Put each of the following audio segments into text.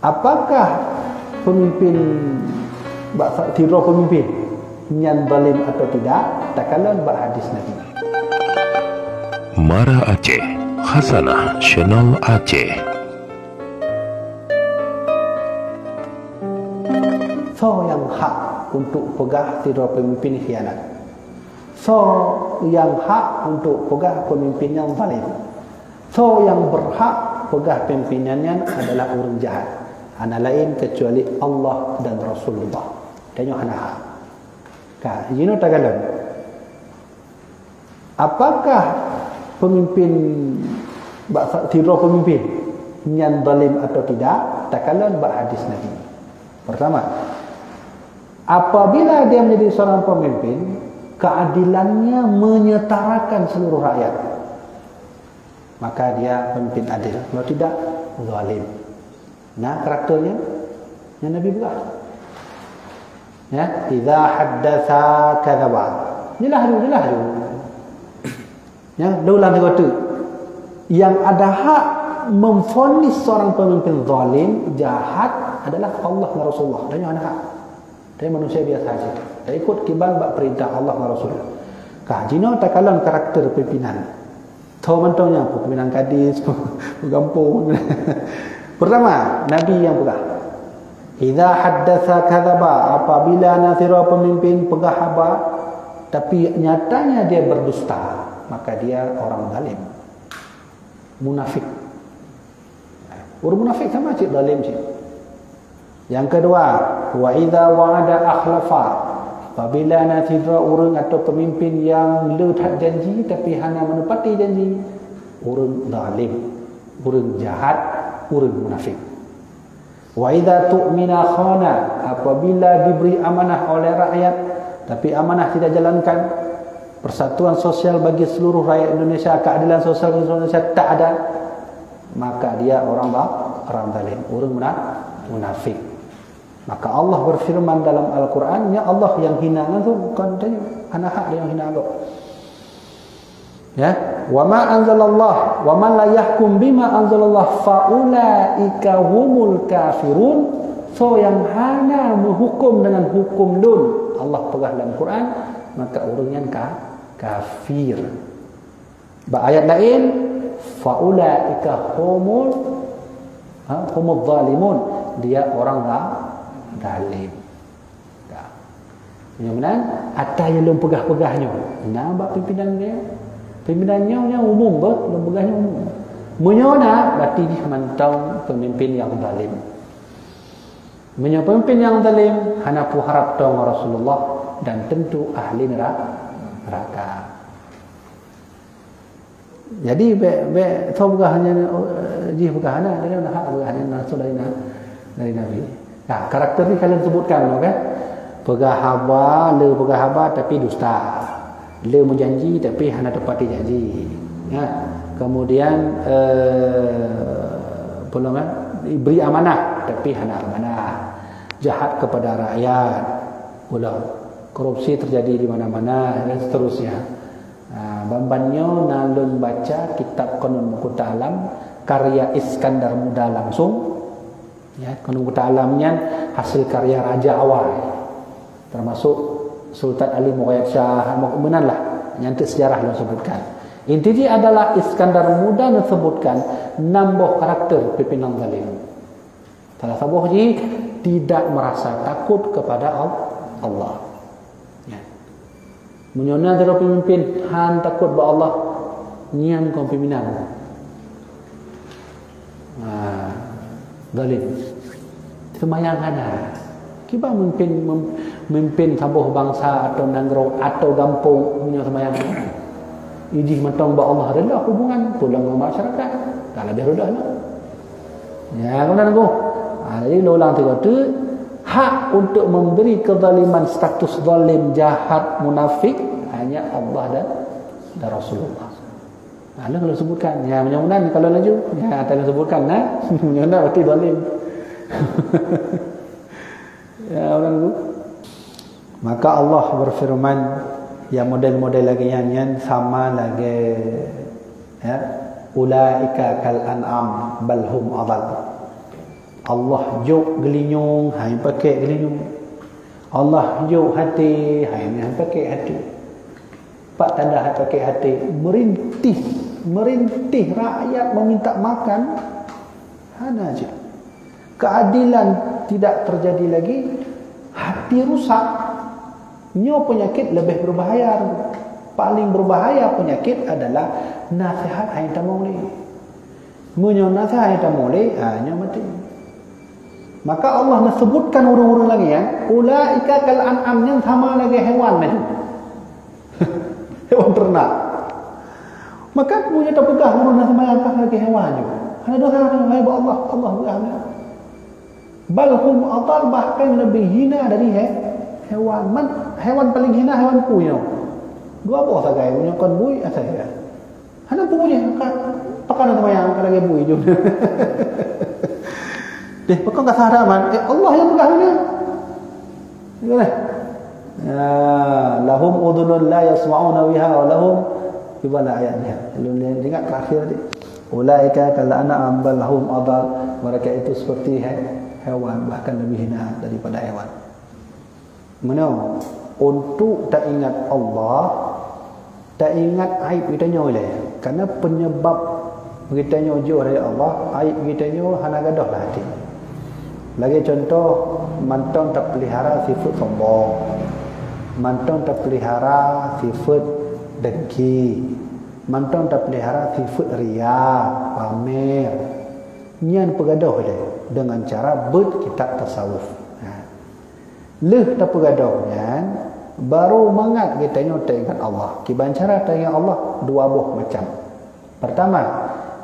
Apakah pemimpin tiru pemimpin yang zalim atau tidak? Takalan hadis Nabi. Mara Aceh, Hasanah Channel Aceh. So yang hak untuk pegang tiru pemimpin khianat. So yang hak untuk pegang pemimpin yang zalim. So yang berhak pegang pimpinannya adalah orang jahat. Ana lain kecuali Allah dan Rasulullah. Tanya ana hak. Ka, you know Tagalog. Apakah pemimpin tiru pemimpin yang zalim atau tidak? Takalan hadis Nabi. Pertama, apabila dia menjadi seorang pemimpin, keadilannya menyetarakan seluruh rakyat, maka dia pemimpin adil. Kalau tidak, zalim. Nah, karakternya yang Nabi buat. Ya, idza haddatsa kadzaba. Jelas. Ya, daulah negara yang ada hak memvonis seorang pemimpin zalim, jahat adalah Allah dan Rasulullah. Dan yang ada hak. Dia manusia biasa saja. Dia ikut kibal bak perintah Allah dan Rasul. Jino takalan karakter pimpinan. Tahu mantonya pimpinan kadis, kampung. Pertama, Nabi yang pegang. Idza haddatsa kadzaba, apabila nasira pemimpin pegang haba tapi nyatanya dia berdusta, maka dia orang zalim. Munafik. Orang munafik sama cik zalim cik. Yang kedua, wa idza wa'ada akhlafa, apabila nasira orang atau pemimpin yang letak janji tapi hanya menepati janji, orang zalim, orang jahat, orang munafik. Wa idza tu'mina khana, apabila diberi amanah oleh rakyat tapi amanah tidak jalankan, persatuan sosial bagi seluruh rakyat Indonesia, keadilan sosial bagi seluruh Indonesia tak ada, maka dia orang zalim, orang munafik. Maka Allah berfirman dalam Al-Quran, ya Allah yang hina itu bukan tanya anak hak yang hina Allah. Ya, wa ma anzalallah wa man la yahkum bima anzalallah fa ulaika humul kafirun. So yang hanya menghukum dengan hukum dun Allah pegang dalam Quran, maka orangnya kafir. Ayat lain, fa ulaika humul zalimun, dia orang zalim. Kemudian ada yang belum pegah-pegahnya. Nampak pimpinannya yang umum, belum pegahnya umum. Menyona berarti dia mantau pemimpin yang zalim. Pemimpin yang zalim hana pu harap tong Rasulullah dan tentu ahli neraka. Jadi tahu pegahnya jih pegahana dari hak pegahnya dari Nabi. Nah, karakter ni kalian sebutkan, kan? Pegah haba tapi dusta. Le menjanji tapi hanya tepati janji. Ya. Kemudian beri amanah tapi hanya amanah. Jahat kepada rakyat. Pula korupsi terjadi di mana-mana dan seterusnya. Bambanyo nalun baca kitab Qanun Muqta Alam karya Iskandar Muda langsung. Ya, Qanun Muqta Alamnya hasil karya Raja awal, termasuk Sultan Ali Muqayyad Shah Mukminanlah, nyantik sejarah yang sebutkan. Intinya adalah Iskandar Muda yang sebutkan nambah karakter pimpinan zalim. Salah satu tidak merasa takut kepada Allah. Ya. Menyona dari pemimpin han takut kepada Allah, nyian pimpinan. Zalim. Semayang ada. Kita memimpin sabuh bangsa atau negara atau kampung punya semayang. Ijih mentong ba Allah reda hubungan pulang dengan masyarakat. Tak lebih redah lah. Ya, kemudian aku. Jadi ulang tu hak untuk memberi kezaliman status zalim, jahat, munafik hanya Allah dan Rasulullah. Ada kalau sebutkan, ya mudah-mudahan kalau laju, ya ada yang sebutkan, mudah-mudahan berarti zalim. Ya orang itu. Maka Allah berfirman, ya model-model lagi yang sama lagi, ya ulaika kal an'am bal hum adall. Allah juk gelinyung, hai pakai gelinyung. Allah juk hati, hai pakai hati. Pak tanda hai pakai hati, merintih rakyat meminta makan. Hana aja. Keadilan tidak terjadi lagi, hati rusak. Nyo penyakit lebih berbahaya. Paling berbahaya penyakit adalah nasihat hai tak boleh. Menyo nasihat hai tak boleh, nyo mati. Maka Allah menyebutkan orang-orang lagi ya, ulaika kal an'am, yang sama lagi hewan macam. Hewan ternak. Maka punya tak pegah orang sama yang lagi hewan juga. Ada dosa hai Allah, Allah berahmat. Bal hum adal, bahkan lebih hina dari hewan. Hewan paling hina hewan punya. Dua buah sagai punya kon bui asal ya. Hana punya pakan sama yang lagi bui juga. Deh, pakai enggak sadar man. Allah yang pegang ni. Gimana? Ya, lahum udhunun la yasma'una biha wa lahum bibala ayatnya. Lu ingat terakhir tadi. Ulaika kal an'am bal hum adall. Mereka itu seperti hewan, bahkan lebih hina daripada hewan. Mana? Untuk tak ingat Allah, tak ingat aib kita nyoleh. Karena penyebab kita jauh dari Allah, aib kita hana gadah lah hati. Lagi contoh, mantong tak pelihara sifat sombong, mantong tak pelihara sifat dengki, mantong tak pelihara sifat ria, pamer. Nyan pegaduh dia dengan cara berkitab tasawuf. Leh tak pegaduh nyan, baru mangat kita tak ingat Allah. Kiban cara tak ingat Allah dua buah macam. Pertama,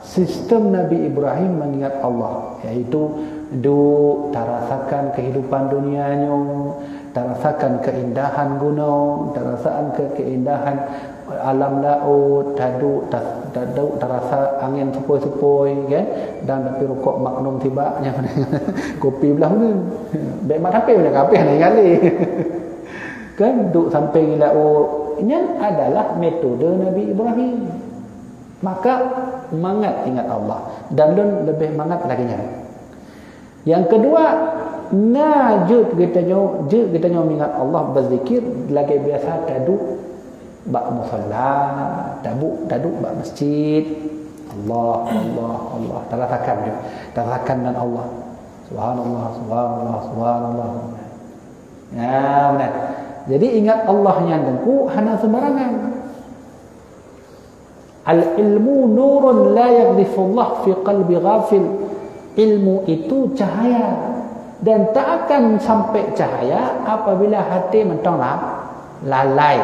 sistem Nabi Ibrahim mengingat Allah, iaitu tarasakan kehidupan dunianya, tarasakan keindahan gunung, tarasakan keindahan alam laut, tarasa angin sepoi-sepoi kan, dan tapi rokok maknum tiba yang kopi belah ni baik mak tapi boleh kape nak kali kan duk sampai laut. Ini adalah metode Nabi Ibrahim. Maka mangat ingat Allah, dan lebih mangat lagi nya. Yang kedua, najud kita mengingat Allah, berzikir lagi biasa taduk bak musalla, taduk bak masjid. Allah tarasakan dia. Tarasakan dan Allah. Subhanallah, subhanallah, subhanallah. Ya, benar. Jadi ingat Allah yang dengku hana sembarangan. Al-ilmu nurun la yaghdifullah fi qalbi ghafil. Ilmu itu cahaya, dan tak akan sampai cahaya apabila hati mentonglah lalai.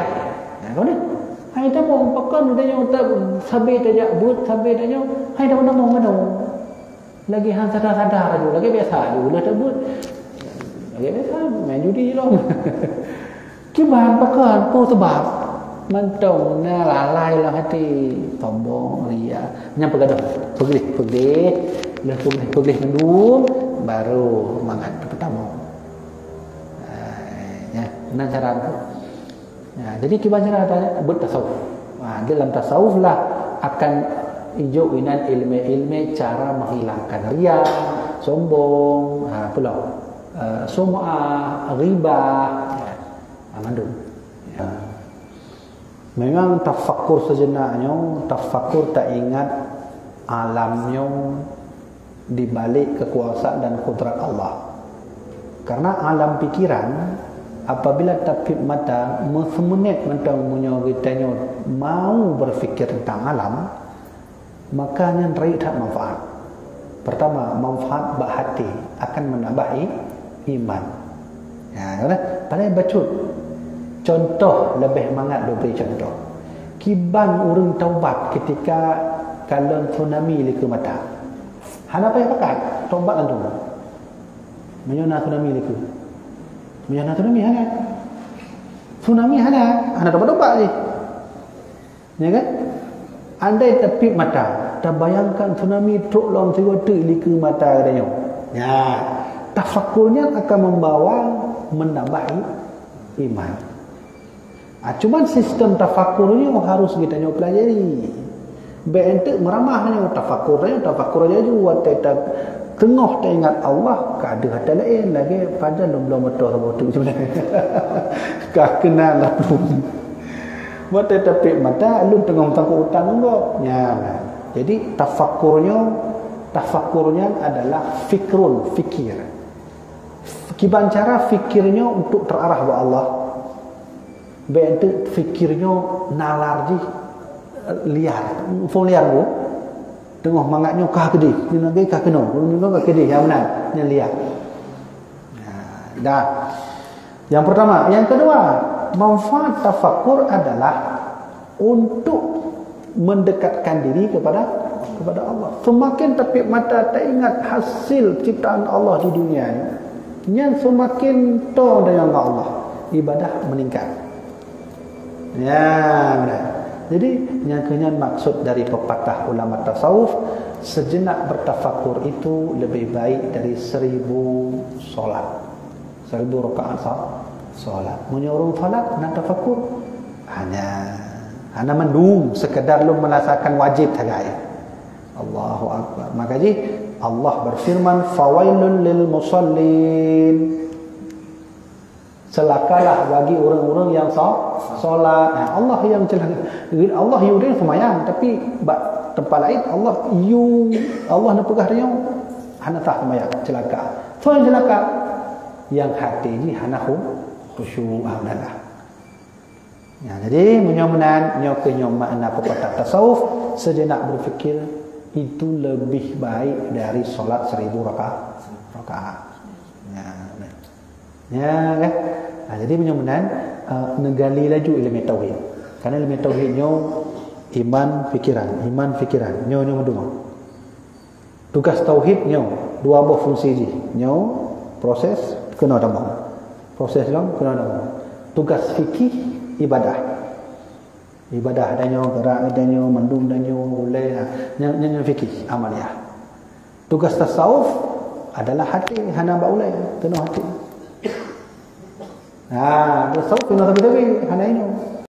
Kau ni, hai dah mau pakan dah yang tak sabi dah but sabi dah yang hai dah mau mana? Lagi hang sadar-sadar aja, lagi biasa aja, tak but. Lagi biasa main judi je lah. Kiban pakan tu sebab mentong na lalai lah hati, sombong, ria. Nyampe gaduh. Pergi. Boleh mendung baru mangat pertama. Ya, benar cara tu. Ya, jadi kiban cara ada bertasawuf. Dalam tasawuf lah akan hijau inan ilmu cara menghilangkan ria, sombong, pula sum'ah, ghibah, mandul. Ya. Memang tafakkur sejenaknya, tafakkur tak ingat alamnya di balik kekuasaan dan kudrat Allah. Karena alam pikiran apabila tapip mata semenit mentang munyo kitanya mau berfikir tentang alam, maka yang raih tak manfaat. Pertama, manfaat bak hati akan menambah iman. Ya, kan? Paling bacut. Contoh lebih mangat beri contoh. Kiban urang taubat ketika kalau tsunami liku mata. Hana payah pakai taubat antum. Menyona tsunami liku. Menyona tsunami hana. Tsunami hana taubat je. Ya kan? Andai tepi mata, terbayangkan tsunami truk lom siwa tu liku mata katanya. Ya, tafakkurnya akan membawa menambah iman. Cuman sistem tafakkur ni harus kita pelajari. Bentuk meramahnya tafakkur aja juga tengah tak ingat Allah, kada hati lain lagi pada belum betul sama tu sebenarnya. Kah kenal lah belum. Mata tapi mata lu tengah tangkuk utang enggak. Ya. Jadi tafakkurnya adalah fikir. Kiban cara fikirnya untuk terarah ke Allah. Baik itu fikirnya nalar di liar, fong liar bu. Tengah mangatnya kah kedih, ni lagi kah kena, ni kah kedih, yang benar, yang liar. Dah. Yang pertama, yang kedua, manfaat tafakkur adalah untuk mendekatkan diri kepada Allah. Semakin tapik mata tak ingat hasil ciptaan Allah di dunia ini, yang semakin tahu dengan Allah, ibadah meningkat. Ya, benar. Jadi yang kenyan maksud dari pepatah ulama tasawuf, sejenak bertafakkur itu lebih baik dari 1000 solat, 1000 rakaat solat. Menyuruh solat nak tafakkur hanya mendung sekedar lu merasakan wajib saja. Allahu akbar. Maka Allah berfirman, fawailun lil musallin, celakalah bagi orang-orang yang solat. Allah yang celaka. Allah yurin semayang, tapi tempat lain Allah nak pegah dia hana tak semayang, celaka. So yang celaka yang hati ni hana khusyuk adalah. Ya, jadi menyomenan makna pepatah tasawuf, sejenak berfikir itu lebih baik dari solat 1000 rakaat. Ya kan? Jadi menyomenan negali laju ilmu tauhid. Karena ilmu tauhidnya iman fikiran, nyo berdua. Tugas tauhidnya dua buah fungsi je. Nyo proses kena damang. Proses long kena damang. Tugas fikih ibadah danyo gerak danyo mendung danyo boleh nyo fikih amaliah. Tugas tasawuf adalah hati, hana baulai kena hati. Tasawuf kena tapi hana ini